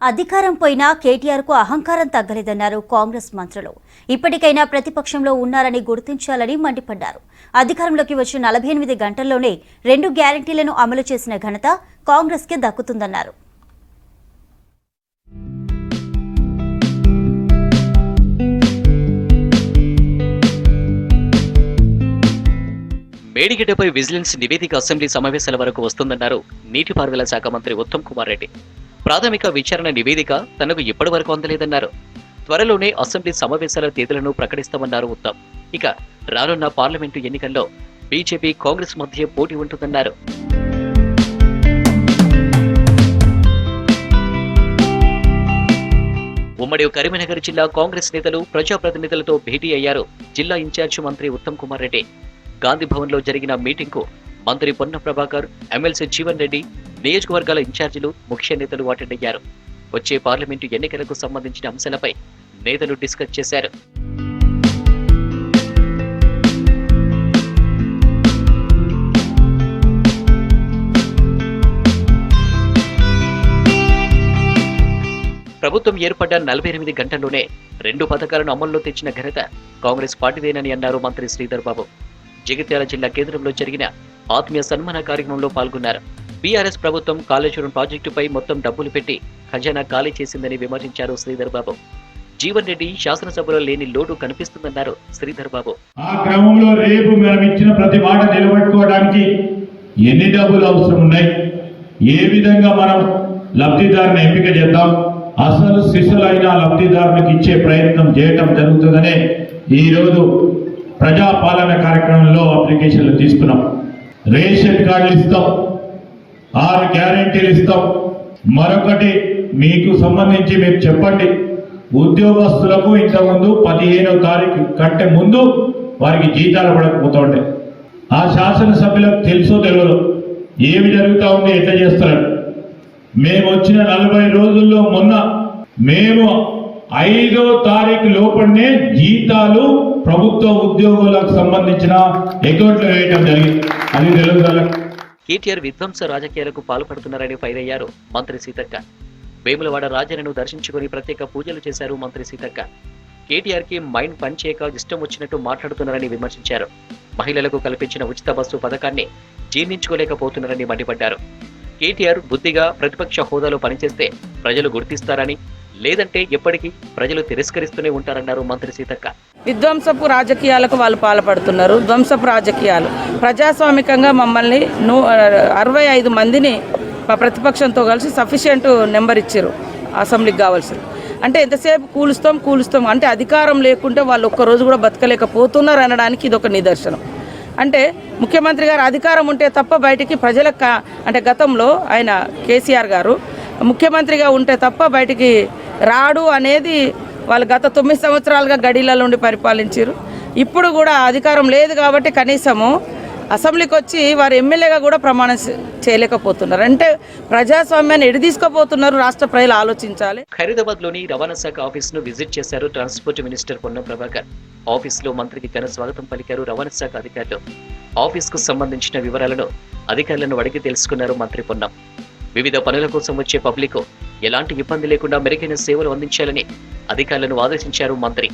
అధికారం పోయినా కేటీఆర్కు అహంకారం తగ్గలేదన్నారు కాంగ్రెస్ మంత్రులు. ఇప్పటికైనా ప్రతిపక్షంలో ఉన్నారని గుర్తించాలని మండిపడ్డారు. అధికారంలోకి వచ్చిన 48 గంటల్లోనే 2 గ్యారెంటీలను అమలు చేసిన ఘనత కాంగ్రెస్కే దక్కుతుందన్నారు. మేడిగడ్డపై విజిలెన్స్ నివేదిక అసెంబ్లీ సమావేశాల వరకు వస్తుందన్నారు నీటిపారుదల శాఖ మంత్రి ఉత్తమ్ కుమార్ రెడ్డి. ప్రాథమిక విచారణ నివేదిక తనకు ఇప్పటి వరకు అందలేదన్నారు. త్వరలోనే అసెంబ్లీ సమావేశాల తేదీలను ప్రకటిస్తామన్నారు ఉత్తమ్. ఇక రానున్న పార్లమెంటు ఎన్నికల్లో బీజేపీ కాంగ్రెస్ మధ్య పోటీ ఉంటుందన్నారు. ఉమ్మడి కరీంనగర్ జిల్లా కాంగ్రెస్ నేతలు ప్రజాప్రతినిధులతో భేటీ అయ్యారు జిల్లా ఇన్ఛార్జి మంత్రి ఉత్తమ్ కుమార్ రెడ్డి. గాంధీ భవన్ లో జరిగిన మీటింగ్ కు మంత్రి పొన్న ప్రభాకర్, ఎమ్మెల్సీ జీవన్ రెడ్డి, నియోజకవర్గాల ఇన్ఛార్జీలు, ముఖ్య నేతలు అటెండ్ అయ్యారు. వచ్చే పార్లమెంటు ఎన్నికలకు సంబంధించిన అంశాలపై నేతలు డిస్కస్ చేశారు. ప్రభుత్వం ఏర్పడ్డ 48 గంటల్లోనే 2 పథకాలను అమల్లో తెచ్చిన ఘనత కాంగ్రెస్ పార్టీదేనని అన్నారు మంత్రి శ్రీధర్ బాబు. జగిత్యాల జిల్లా కేంద్రంలో జరిగిన ఆత్మీయ సన్మాన కార్యక్రమంలో పాల్గొన్నారు. బీఆర్ఎస్ ప్రభుత్వం కాళేశ్వరం ప్రాజెక్టుపై మొత్తం డబ్బులు పెట్టి ఖజానా ఖాళీ చేసిందని విమర్శించారు శ్రీధర్ బాబు. జీవన్ రెడ్డి శాసనసభలో లేని లోటు కనిపిస్తుందన్నారు శ్రీధర్ బాబు. ఆ క్రమంలో రేపు మనం ఇచ్చిన ప్రతి మాట నిలబెట్టుకోవడానికి ఎన్ని డబ్బులు అవసరం ఉన్నాయి, ఏ విధంగా మనం లబ్ధిదారుని ఎంపిక చేద్దాం, అసలు శిశులైన లబ్ధిదారునికి ఇచ్చే ప్రయత్నం చేయటం జరుగుతుందనే ఈరోజు ప్రజాపాలన కార్యక్రమంలో అప్లికేషన్లు తీసుకున్నాం. రేషన్ కార్డులు ఇస్తాం, 6 గ్యారెంటీలు ఇస్తాం. మరొకటి మీకు సంబంధించి మీరు చెప్పండి, ఉద్యోగస్తులకు ఇంతకుముందు 15వ తారీఖు కంటే ముందు వారికి జీతాలు పడకపోతూ ఉంటాయి. ఆ శాసనసభ్యులకు తెలుసో తెలియదు ఏమి జరుగుతూ ఉంది, ఎట్లా చేస్తారు. మేము వచ్చిన 40 రోజుల్లో మొన్న మేము 5వ తారీఖు లోపలనే జీతాలు ప్రభుత్వ ఉద్యోగులకు సంబంధించిన అకౌంట్లో వేయడం జరిగింది. అది తెలుగు. కేటీఆర్ విధ్వంస రాజకీయాలకు పాల్పడుతున్నారని ఫైర్ అయ్యారు మంత్రి సీతక్క. వేములవాడ రాజన్నను దర్శించుకుని ప్రత్యేక పూజలు చేశారు మంత్రి సీతక్క. కేటీఆర్ కి మైండ్ పనిచేయక ఇష్టం వచ్చినట్టు మాట్లాడుతున్నారని విమర్శించారు. మహిళలకు కల్పించిన ఉచిత బస్సు పథకాన్ని జీర్ణించుకోలేకపోతున్నారని మండిపడ్డారు. కేటీఆర్ బుద్ధిగా ప్రతిపక్ష హోదాలో పనిచేస్తే ప్రజలు గుర్తిస్తారని, లేదంటే ఎప్పటికీ ప్రజలు తిరస్కరిస్తూనే ఉంటారన్నారు మంత్రి సీతక్క. విధ్వంసపు రాజకీయాలకు వాళ్ళు పాల్పడుతున్నారు. ధ్వంసపు రాజకీయాలు ప్రజాస్వామికంగా మమ్మల్ని 65 మందిని ప్రతిపక్షంతో కలిసి సఫిషియెంట్ నెంబర్ ఇచ్చారు అసెంబ్లీకి కావాల్సింది. అంటే ఎంతసేపు కూలుస్తాం అంటే అధికారం లేకుంటే వాళ్ళు ఒక్కరోజు కూడా బతకలేకపోతున్నారు అనడానికి ఇది ఒక నిదర్శనం. అంటే ముఖ్యమంత్రి గారు అధికారం ఉంటే తప్ప బయటికి ప్రజలకు అంటే గతంలో ఆయన కేసీఆర్ గారు ముఖ్యమంత్రిగా ఉంటే తప్ప బయటికి రాడు అనేది వాళ్ళు గత 9 సంవత్సరాలుగా గడిలలో ఉండి పరిపాలించారు. ఇప్పుడు కూడా అధికారం లేదు కాబట్టి కనీసము అసెంబ్లీకి వచ్చి వారు ఎమ్మెల్యేగా కూడా ప్రమాణం చేయలేకపోతున్నారు. అంటే ప్రజాస్వామ్యాన్ని ఎడిదీసుకోపోతున్నారు. రాష్ట్ర ప్రజలు ఆలోచించాలి. ఖైరదాబాద్ లోని రవాణా శాఖ ఆఫీస్ ను విజిట్ చేశారు ట్రాన్స్పోర్ట్ మినిస్టర్ పొన్న ప్రభాకర్. ఆఫీస్ లో మంత్రికి ఘన స్వాగతం పలికారు రవాణా శాఖ అధికారులు. ఆఫీస్ కు సంబంధించిన వివరాలను అధికారులను అడిగి తెలుసుకున్నారు మంత్రి పొన్నం. వివిధ పనుల కోసం వచ్చే పబ్లిక్ ఎలాంటి ఇబ్బంది లేకుండా మెరుగైన సేవలు అందించాలని అధికారులను ఆదేశించారు మంత్రి.